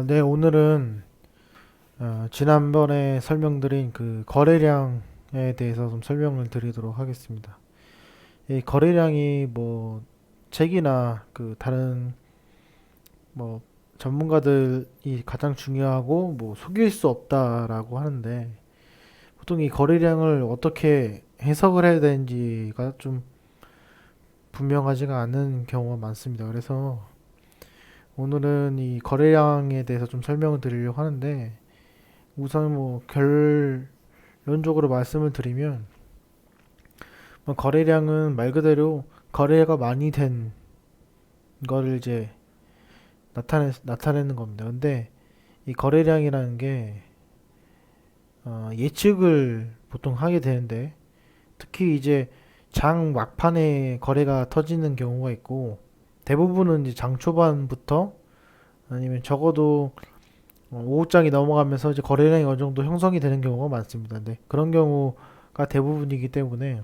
네, 오늘은 지난번에 설명드린 그 거래량에 대해서 좀 설명을 드리도록 하겠습니다. 이 거래량이 뭐 책이나 그 다른 뭐 전문가들이 가장 중요하고 뭐 속일 수 없다라고 하는데 보통 이 거래량을 어떻게 해석을 해야 되는지가 좀 분명하지가 않은 경우가 많습니다. 그래서 오늘은 이 거래량에 대해서 좀 설명을 드리려고 하는데 우선 뭐 결론적으로 말씀을 드리면 뭐 거래량은 말 그대로 거래가 많이 된 거를 이제 나타내는 겁니다. 근데 이 거래량이라는 게 예측을 보통 하게 되는데 특히 이제 장 막판에 거래가 터지는 경우가 있고 대부분은 이제 장 초반부터 아니면 적어도 5장이 넘어가면서 이제 거래량이 어느 정도 형성이 되는 경우가 많습니다. 근데 그런 경우가 대부분이기 때문에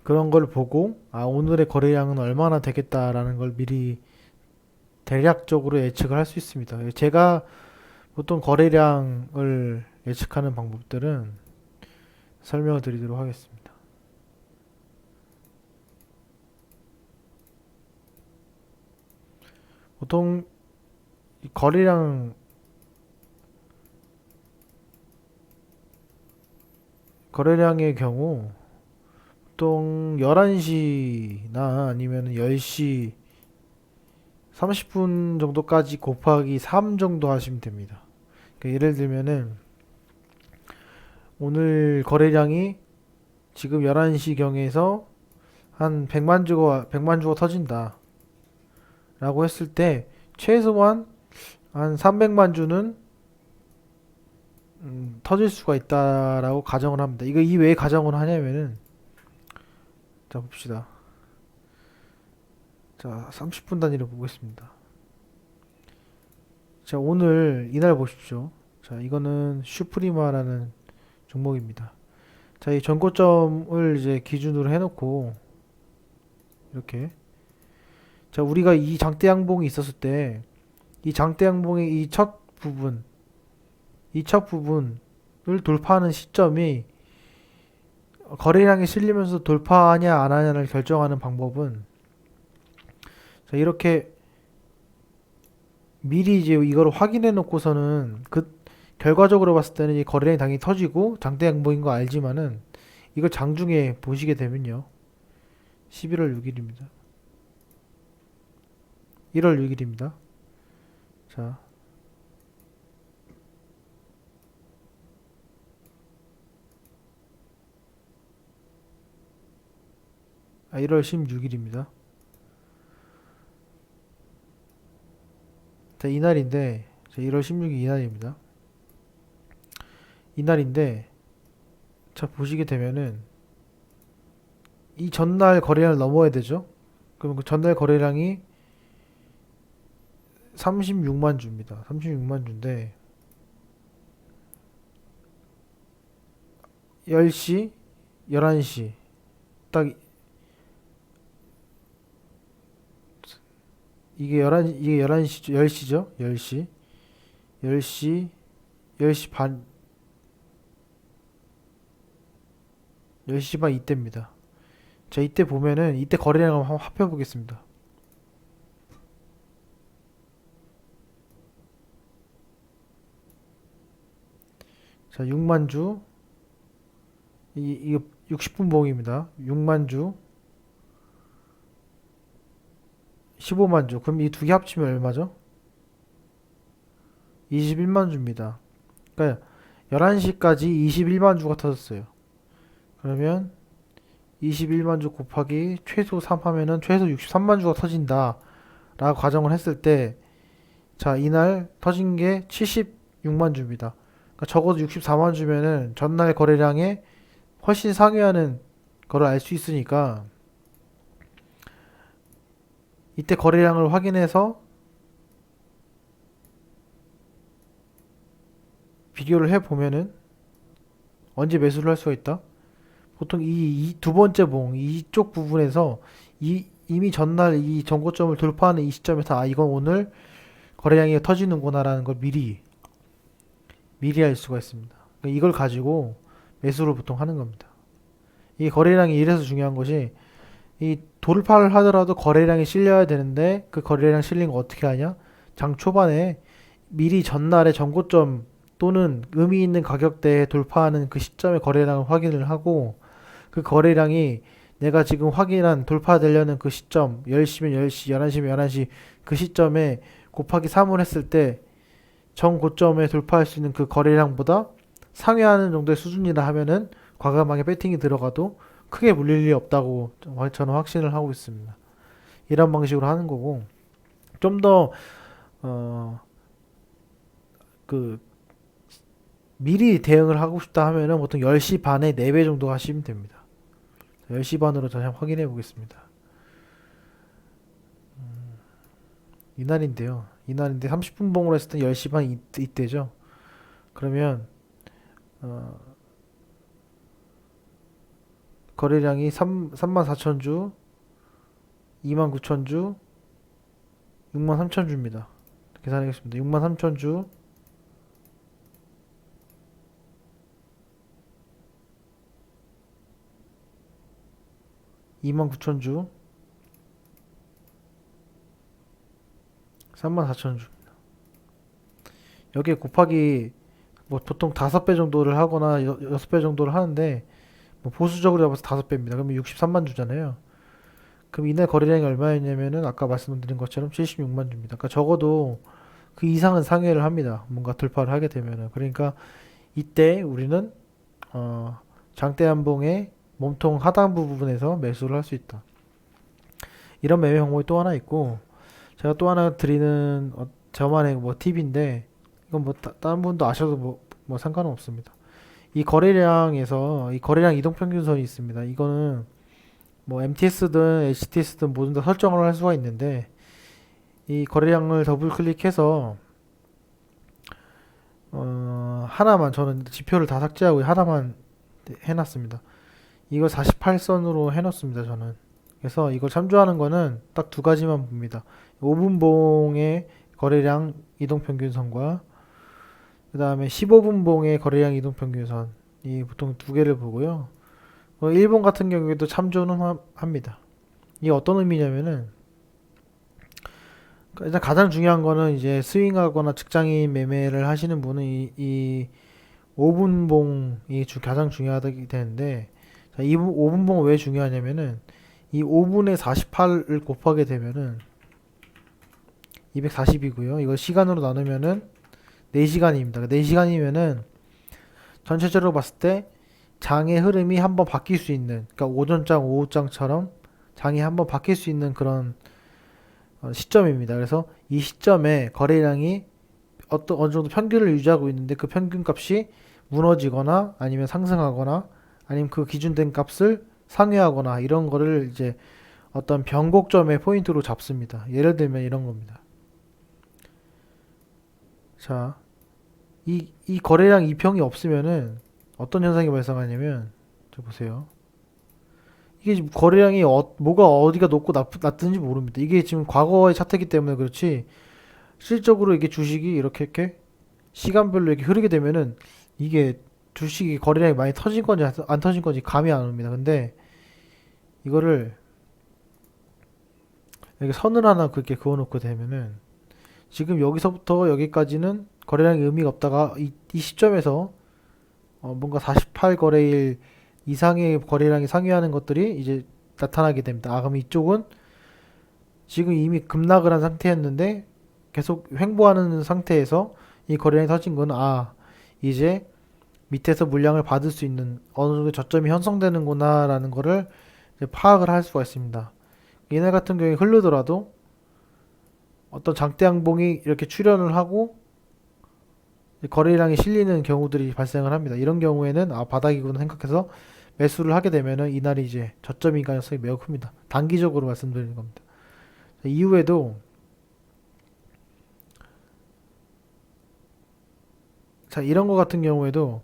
그런 걸 보고 오늘의 거래량은 얼마나 되겠다라는 걸 미리 대략적으로 예측을 할 수 있습니다. 제가 보통 거래량을 예측하는 방법들은 설명을 드리도록 하겠습니다. 보통 거래량의 경우 보통 11시나 아니면 10시 30분 정도까지 곱하기 3 정도 하시면 됩니다. 그러니까 예를 들면은 오늘 거래량이 지금 11시경에서 한 100만 주가 터진다 라고 했을 때 최소한 한 300만 주는 터질 수가 있다라고 가정을 합니다. 이거 이 왜 가정을 하냐면은 자 봅시다. 자 30분 단위로 보겠습니다. 자 오늘 이날 보십시오. 자 이거는 슈프리마라는 종목입니다. 자 이 전고점을 이제 기준으로 해놓고 이렇게 자 우리가 이 장대 양봉이 있었을 때 이 장대 양봉의 이 첫 부분을 돌파하는 시점이 거래량이 실리면서 돌파하냐 안 하냐를 결정하는 방법은 자 이렇게 미리 이제 이걸 확인해 놓고서는 그 결과적으로 봤을 때는 이 거래량이 당연히 터지고 장대 양봉인 거 알지만은 이걸 장중에 보시게 되면요. 11월 6일입니다. 1월 6일입니다. 자, 1월 16일입니다. 자, 이날인데, 자, 1월 16일 이날입니다. 이날인데, 자, 보시게 되면은, 이 전날 거래량을 넘어야 되죠? 그럼 그 전날 거래량이 36만 주입니다. 36만 주인데, 10시, 11시, 딱, 이게 11시죠? 10시죠? 10시, 10시, 10시 반, 10시 반 이때입니다. 자, 이때 보면은, 이때 거래량 한번 합해 보겠습니다. 자, 6만 주, 이거 60분 봉입니다. 6만 주, 15만 주. 그럼 이 두 개 합치면 얼마죠? 21만 주입니다. 그러니까 11시까지 21만 주가 터졌어요. 그러면 21만 주 곱하기 최소 3 하면은 최소 63만 주가 터진다. 라고 가정을 했을 때, 자, 이날 터진 게 76만 주입니다. 그러니까 적어도 64만 주면은 전날 거래량에 훨씬 상회하는 거를 알 수 있으니까, 이때 거래량을 확인해서 비교를 해보면은 언제 매수를 할 수가 있다? 보통 이 두 번째 봉, 이쪽 부분에서 이미 전날 이 전고점을 돌파하는 이 시점에서 이건 오늘 거래량이 터지는구나라는 걸 미리 알 수가 있습니다. 그러니까 이걸 가지고 매수를 보통 하는 겁니다. 이 거래량이 이래서 중요한 것이, 이 돌파를 하더라도 거래량이 실려야 되는데 그 거래량 실린 거 어떻게 하냐? 장 초반에 미리 전날에 전고점 또는 의미 있는 가격대에 돌파하는 그 시점에 거래량을 확인을 하고, 그 거래량이 내가 지금 확인한 돌파되려는 그 시점 10시면 10시, 11시면 11시 그 시점에 곱하기 3을 했을 때 전고점에 돌파할 수 있는 그 거래량보다 상회하는 정도의 수준이라 하면은 과감하게 배팅이 들어가도 크게 물릴 일이 없다고 저는 확신을 하고 있습니다. 이런 방식으로 하는 거고, 좀 더 그 미리 대응을 하고 싶다 하면은 보통 10시 반에 4배 정도 하시면 됩니다. 10시 반으로 다시 한번 확인해 보겠습니다. 이날인데 30분 봉으로 했을 때 10시 반 이때죠. 그러면 어, 거래량이 34,000주, 29,000주, 63,000주입니다. 계산하겠습니다. 63,000주, 29,000주, 34,000주입니다. 여기에 곱하기 뭐 보통 5배 정도를 하거나 6배 정도를 하는데, 뭐 보수적으로 잡아서 5배입니다. 그러면 63만 주잖아요. 그럼 이날 거래량이 얼마였냐면은 아까 말씀드린 것처럼 76만 주입니다. 그러니까 적어도 그 이상은 상회를 합니다. 뭔가 돌파를 하게 되면은. 그러니까 이때 우리는 장대 한봉의 몸통 하단부 부분에서 매수를 할 수 있다. 이런 매매 방법이 또 하나 있고, 제가 또 하나 드리는 저만의 뭐 팁인데, 이건 뭐 다른 분도 아셔도 뭐 상관은 없습니다. 이 거래량에서 이 거래량 이동평균선이 있습니다. 이거는 뭐 MTS든 HTS든 모두 다 설정을 할 수가 있는데, 이 거래량을 더블 클릭해서 하나만, 저는 지표를 다 삭제하고 하나만 해놨습니다. 이걸 48선으로 해놓습니다, 저는. 그래서 이걸 참조하는 거는 딱 두 가지만 봅니다. 5분봉의 거래량 이동평균선과 그 다음에 15분봉의 거래량 이동평균선, 이 보통 두 개를 보고요. 일본 같은 경우에도 참조는 합니다. 이게 어떤 의미냐면은, 일단 가장 중요한 거는 이제 스윙하거나 직장인 매매를 하시는 분은 이 5분봉이 가장 중요하게 되는데, 자, 이 5분봉은 왜 중요하냐면은, 이 5분에 48을 곱하게 되면은 240이고요. 이걸 시간으로 나누면은 4시간입니다. 4시간이면은 전체적으로 봤을 때 장의 흐름이 한번 바뀔 수 있는, 그러니까 오전장, 오후장처럼 장이 한번 바뀔 수 있는 그런 시점입니다. 그래서 이 시점에 거래량이 어느 정도 평균을 유지하고 있는데, 그 평균 값이 무너지거나 아니면 상승하거나 아니면 그 기준된 값을 상회하거나, 이런 거를 이제 어떤 변곡점의 포인트로 잡습니다. 예를 들면 이런 겁니다. 자, 이 거래량 이평이 없으면은 어떤 현상이 발생하냐면, 저 보세요. 이게 지금 거래량이 뭐가 어디가 높고 낮든지 모릅니다. 이게 지금 과거의 차트이기 때문에 그렇지, 실적으로 이게 주식이 이렇게 시간별로 이렇게 흐르게 되면은 이게 주식이 거래량이 많이 터진 건지 안 터진 건지 감이 안 옵니다. 근데 이거를 이렇게 선을 하나 그렇게 그어놓고 되면은, 지금 여기서부터 여기까지는 거래량이 의미가 없다가 이 시점에서 뭔가 48거래일 이상의 거래량이 상회하는 것들이 이제 나타나게 됩니다. 그럼 이쪽은 지금 이미 급락을 한 상태였는데 계속 횡보하는 상태에서 이 거래량이 터진 건, 이제 밑에서 물량을 받을 수 있는 어느 정도 저점이 형성되는구나 라는 거를 이제 파악을 할 수가 있습니다. 이날 같은 경우에 흐르더라도 어떤 장대 양봉이 이렇게 출현을 하고 거래량이 실리는 경우들이 발생을 합니다. 이런 경우에는 바닥이구나 생각해서 매수를 하게 되면은 이날이 이제 저점인 가능성이 매우 큽니다. 단기적으로 말씀드리는 겁니다. 이후에도 자, 이런 거 같은 경우에도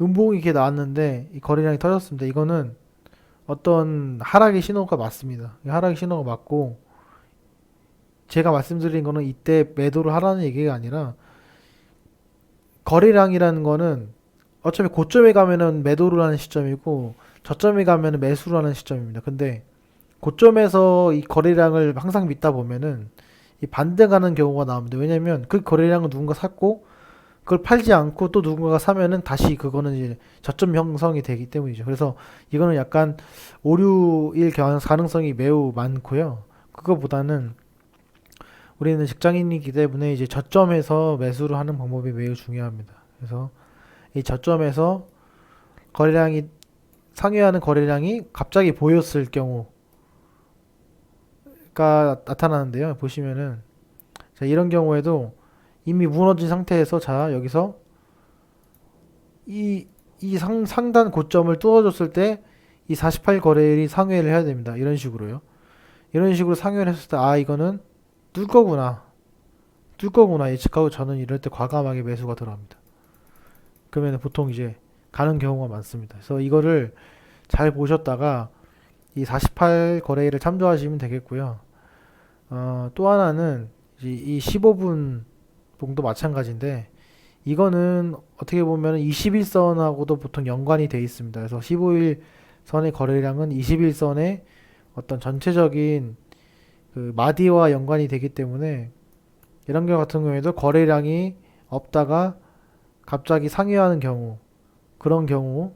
음봉이 이렇게 나왔는데 이 거래량이 터졌습니다. 이거는 어떤 하락의 신호가 맞습니다. 하락의 신호가 맞고, 제가 말씀드린 거는 이때 매도를 하라는 얘기가 아니라 거래량이라는 거는 어차피 고점에 가면은 매도를 하는 시점이고 저점에 가면은 매수를 하는 시점입니다. 근데 고점에서 이 거래량을 항상 믿다 보면은 이 반등하는 경우가 나옵니다. 왜냐면 그 거래량을 누군가 샀고 그걸 팔지 않고 또 누군가가 사면은 다시 그거는 이제 저점 형성이 되기 때문이죠. 그래서 이거는 약간 오류일 가능성이 매우 많고요. 그거보다는 우리는 직장인이기 때문에 이제 저점에서 매수를 하는 방법이 매우 중요합니다. 그래서 이 저점에서 거래량이 상회하는 거래량이 갑자기 보였을 경우가 나타나는데요. 보시면은 자, 이런 경우에도 이미 무너진 상태에서 자 여기서 이 상단 고점을 뚫어줬을 때 이 48 거래일이 상회를 해야 됩니다. 이런 식으로요. 이런 식으로 상회를 했을 때 아 이거는 뚫 거구나 뚫 거구나 예측하고 저는 이럴 때 과감하게 매수가 들어갑니다. 그러면 보통 이제 가는 경우가 많습니다. 그래서 이거를 잘 보셨다가 이 48 거래일을 참조하시면 되겠고요. 또 하나는 이 15분 봉도 마찬가지인데 이거는 어떻게 보면 21선하고도 보통 연관이 돼 있습니다. 그래서 15일선의 거래량은 21선의 어떤 전체적인 그 마디와 연관이 되기 때문에 이런 경우 같은 경우에도 거래량이 없다가 갑자기 상회하는 경우 그런 경우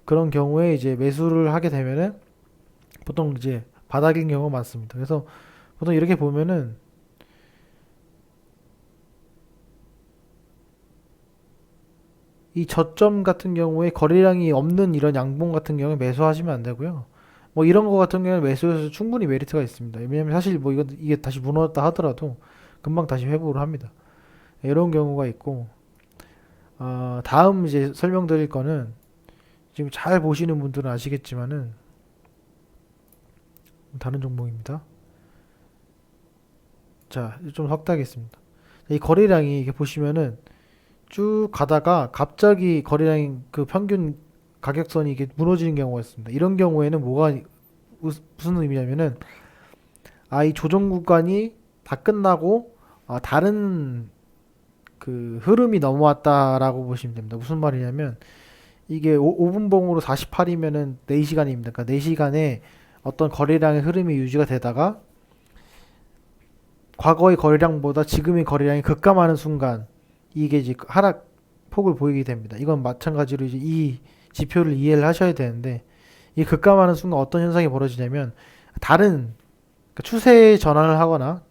그런 경우에 이제 매수를 하게 되면은 보통 이제 바닥인 경우가 많습니다. 그래서 보통 이렇게 보면은 이 저점 같은 경우에 거래량이 없는 이런 양봉 같은 경우에 매수하시면 안 되고요. 뭐 이런 거 같은 경우에 매수해서 충분히 메리트가 있습니다. 왜냐면 사실 뭐 이게 다시 무너졌다 하더라도 금방 다시 회복을 합니다. 이런 경우가 있고 다음 이제 설명드릴 거는 지금 잘 보시는 분들은 아시겠지만은 다른 종목입니다. 자, 좀 확대하겠습니다. 이 거래량이 이게 보시면은 쭉 가다가 갑자기 거래량 그 평균 가격선이 이게 무너지는 경우가 있습니다. 이런 경우에는 무슨 의미냐면은 이 조정 구간이 다 끝나고 다른 그 흐름이 넘어왔다라고 보시면 됩니다. 무슨 말이냐면 이게 5분봉으로 48이면은 4시간입니다. 그러니까 4시간에 어떤 거래량의 흐름이 유지가 되다가 과거의 거래량보다 지금의 거래량이 급감하는 순간 이게 이제 하락 폭을 보이게 됩니다. 이건 마찬가지로 이제 이 지표를 이해를 하셔야 되는데 이 급감하는 순간 어떤 현상이 벌어지냐면 다른 그러니까 추세 전환을 하거나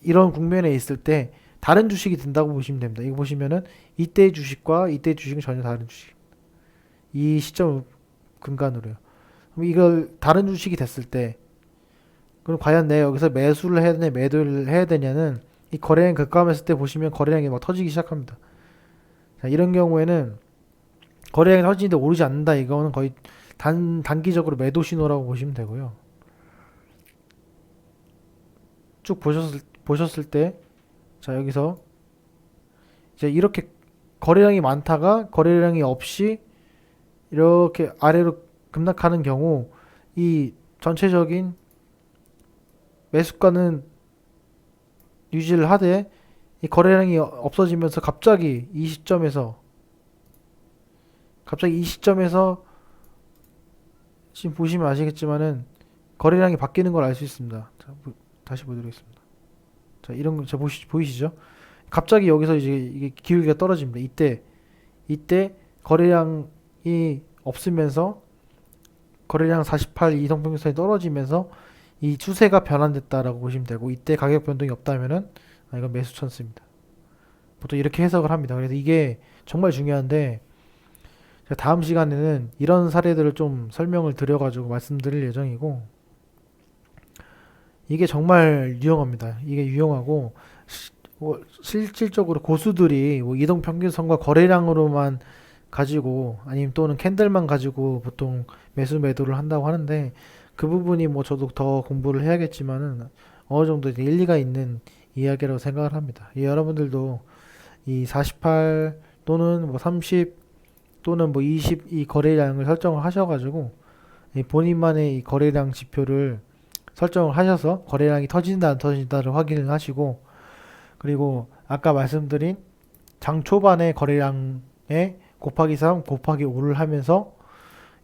이런 국면에 있을 때 다른 주식이 든다고 보시면 됩니다. 이거 보시면은 이때의 주식과 이때의 주식은 전혀 다른 주식. 이 시점 근간으로요. 그럼 이걸 다른 주식이 됐을 때 그럼 과연 내가 여기서 매수를 해야 되냐 매도를 해야 되냐는 이 거래량 급감했을 때 보시면 거래량이 막 터지기 시작합니다. 자, 이런 경우에는 거래량이 터지는데 오르지 않는다. 이거는 거의 단기적으로 매도 신호라고 보시면 되고요. 쭉 보셨을 때, 자, 여기서 이제 이렇게 거래량이 많다가 거래량이 없이 이렇게 아래로 급락하는 경우 이 전체적인 매수가는 유지를 하되 이 거래량이 없어지면서 갑자기 이 시점에서 지금 보시면 아시겠지만은 거래량이 바뀌는 걸 알 수 있습니다. 자, 다시 보여드리겠습니다. 자, 이런 거 보이시죠? 갑자기 여기서 이제 이게 기울기가 떨어집니다. 이때 거래량이 없으면서 거래량 48 이동평균선이 떨어지면서 이 추세가 변환됐다라고 보시면 되고 이때 가격 변동이 없다면은 이건 매수 찬스입니다. 보통 이렇게 해석을 합니다. 그래서 이게 정말 중요한데 다음 시간에는 이런 사례들을 좀 설명을 드려가지고 말씀드릴 예정이고 이게 정말 유용합니다. 이게 유용하고 실질적으로 고수들이 뭐 이동평균선과 거래량으로만 가지고 아니면 또는 캔들만 가지고 보통 매도를 한다고 하는데 그 부분이 뭐 저도 더 공부를 해야겠지만은 어느 정도 일리가 있는 이야기라고 생각을 합니다. 여러분들도 이 48 또는 뭐 30 또는 뭐 20 이 거래량을 설정을 하셔가지고 이 본인만의 이 거래량 지표를 설정을 하셔서 거래량이 터진다 안 터진다를 확인을 하시고, 그리고 아까 말씀드린 장 초반에 거래량에 곱하기 3 곱하기 5를 하면서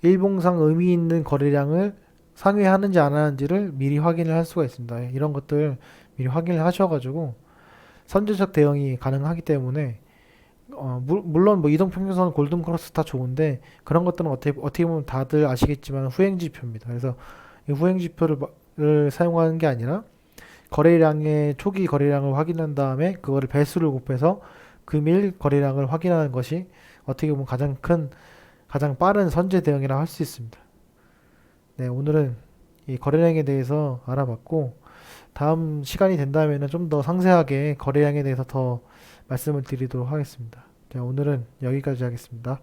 일봉상 의미 있는 거래량을 상회하는지 안 하는지를 미리 확인을 할 수가 있습니다. 이런 것들 미리 확인을 하셔가지고 선제적 대응이 가능하기 때문에 물론 뭐 이동평균선, 골든크로스 다 좋은데 그런 것들은 어떻게 보면 다들 아시겠지만 후행지표입니다. 그래서 이 후행지표를 사용하는 게 아니라 거래량의 초기 거래량을 확인한 다음에 그거를 배수를 곱해서 금일 거래량을 확인하는 것이 어떻게 보면 가장 빠른 선제 대응이라 할 수 있습니다. 네, 오늘은 이 거래량에 대해서 알아봤고, 다음 시간이 된다면 좀 더 상세하게 거래량에 대해서 더 말씀을 드리도록 하겠습니다. 자, 오늘은 여기까지 하겠습니다.